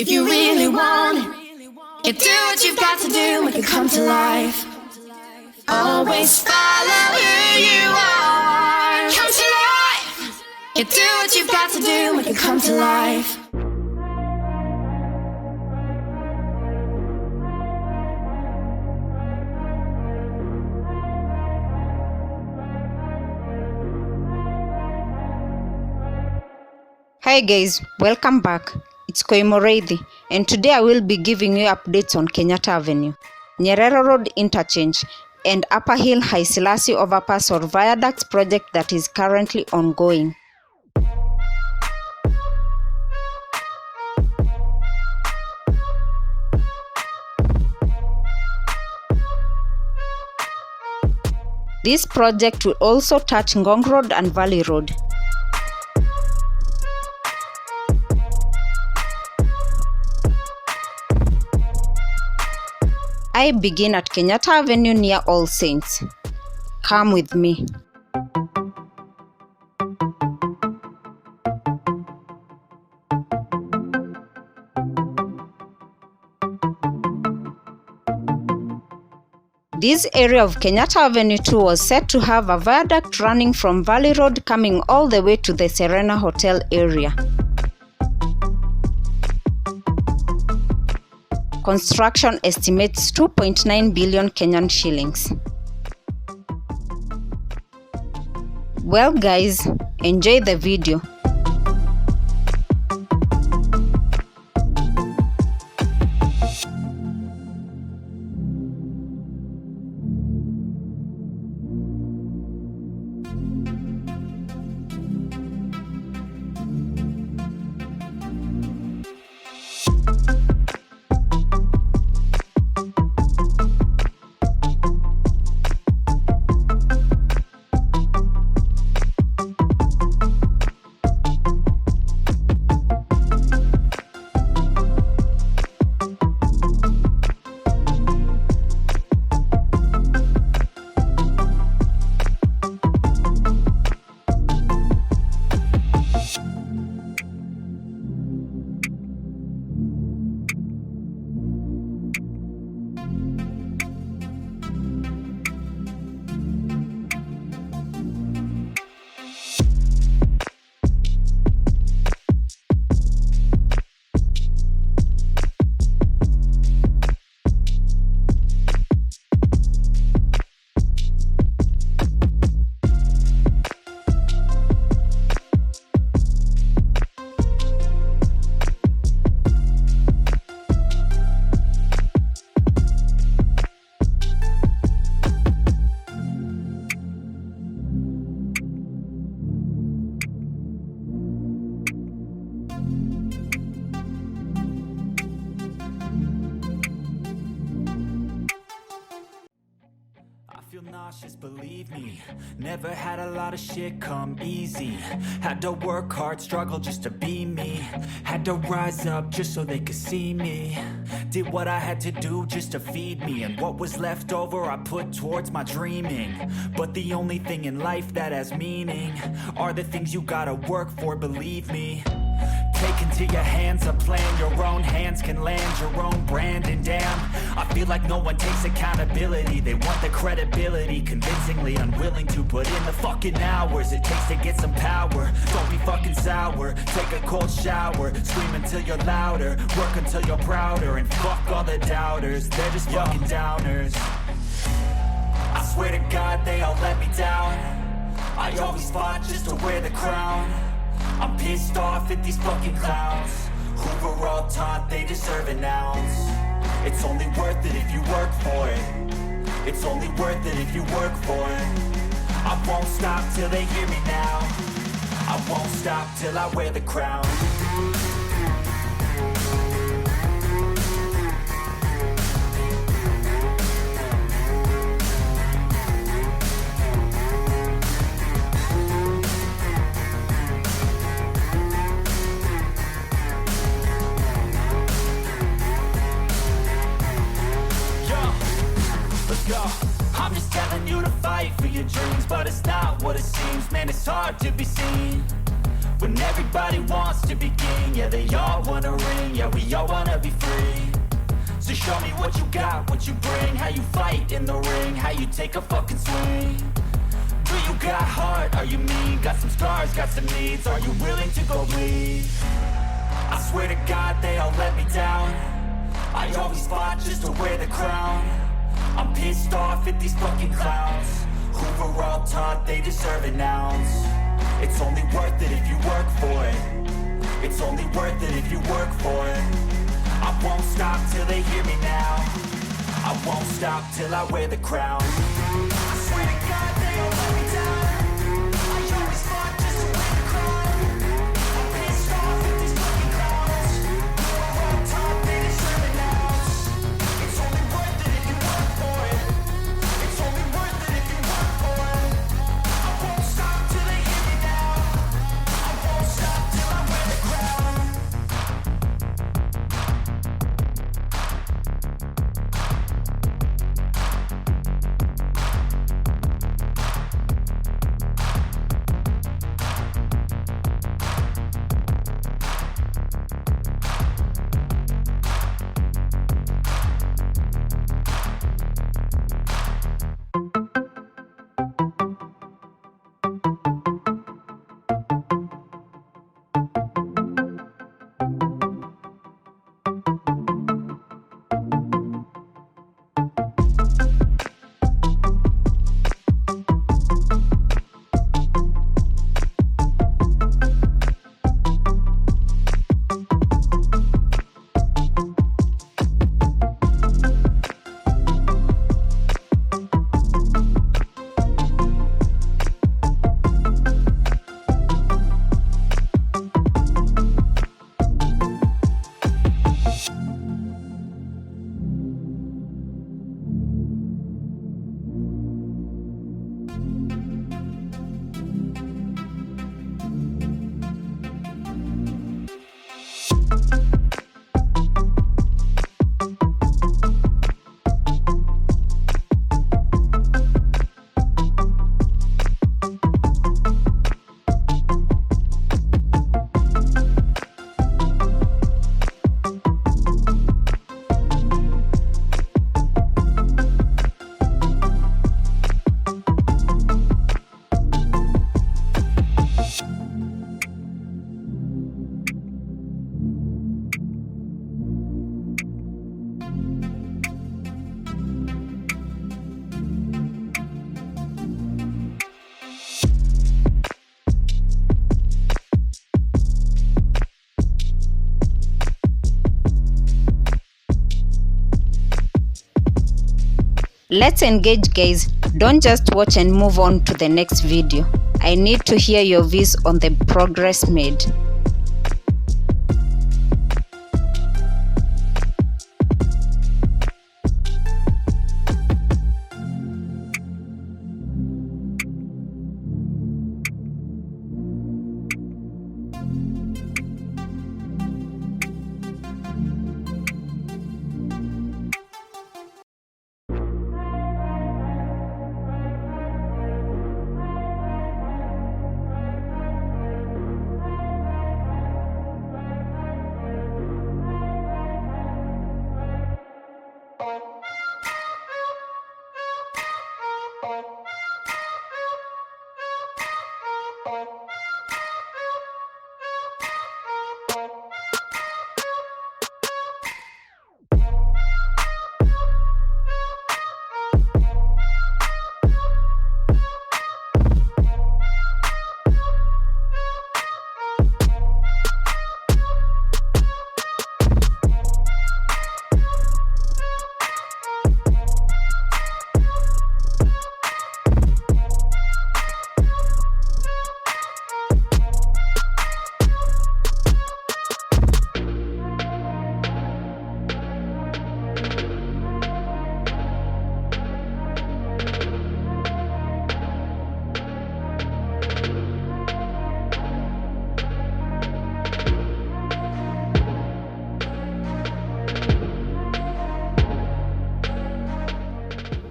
If you really want it, you do what you've got to do, make it come to life. Always follow who you are. Come to life. You do what you've got to do, make it come to life. Hi guys, welcome back. It's Koimoreithi, and today I will be giving you updates on Kenyatta Avenue, Nyerere Road interchange, and Upper Haile Selassie overpass or viaduct project that is currently ongoing. This project will also touch Ngong Road and Valley Road. I begin at Kenyatta Avenue near All Saints. Come with me. This area of Kenyatta Avenue 2 was set to have a viaduct running from Valley Road coming all the way to the Serena Hotel area. Construction estimates 2.9 billion Kenyan shillings. Well guys, enjoy the video. Feel nauseous, believe me. Never had a lot of shit come easy. Had to work hard, struggle just to be me. Had to rise up just so they could see me. Did what I had to do just to feed me, and what was left over I put towards my dreaming. But the only thing in life that has meaning are the things you gotta work for, believe me. Take into your hands a plan, your own hands can land your own brand. And damn, I feel like no one takes accountability. They want the credibility, convincingly unwilling to put in the fucking hours it takes to get some power. Don't be fucking sour, take a cold shower, scream until you're louder, work until you're prouder, and fuck all the doubters, they're just fucking downers. I swear to God they all let me down. I always fought just to wear the crown. I'm pissed off at these fucking clowns who were all taught they deserve an ounce. It's only worth it if you work for it. It's only worth it if you work for it. I won't stop till they hear me now. I won't stop till I wear the crown. I'm just telling you to fight for your dreams, but it's not what it seems. Man, it's hard to be seen when everybody wants to be king. Yeah, they all wanna ring, yeah, we all wanna be free. So show me what you got, what you bring, how you fight in the ring, how you take a fucking swing. Do you got heart, are you mean? Got some scars, got some needs, are you willing to go bleed? I swear to God they all let me down. I always fought just to wear the crown. I'm pissed off at these fucking clowns who were all taught they deserve an ounce. It's only worth it if you work for it. It's only worth it if you work for it. I won't stop till they hear me now. I won't stop till I wear the crown. I swear to God they all let me down. I always fought just to wear the crown. I'm pissed off at these fucking clowns who are all taught they deserve an ounce. It's only worth it if you work for it. It's only worth it if you work for it. I won't stop till they hear me now. I won't stop till I wear the crown. Let's engage, guys. Don't just watch and move on to the next video. I need to hear your views on the progress made.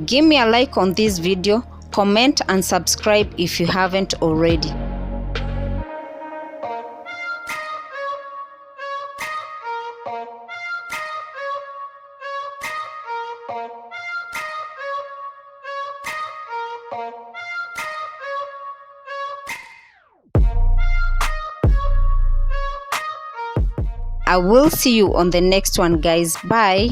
Give me a like on this video, comment and subscribe if you haven't already. I will see you on the next one, guys. Bye.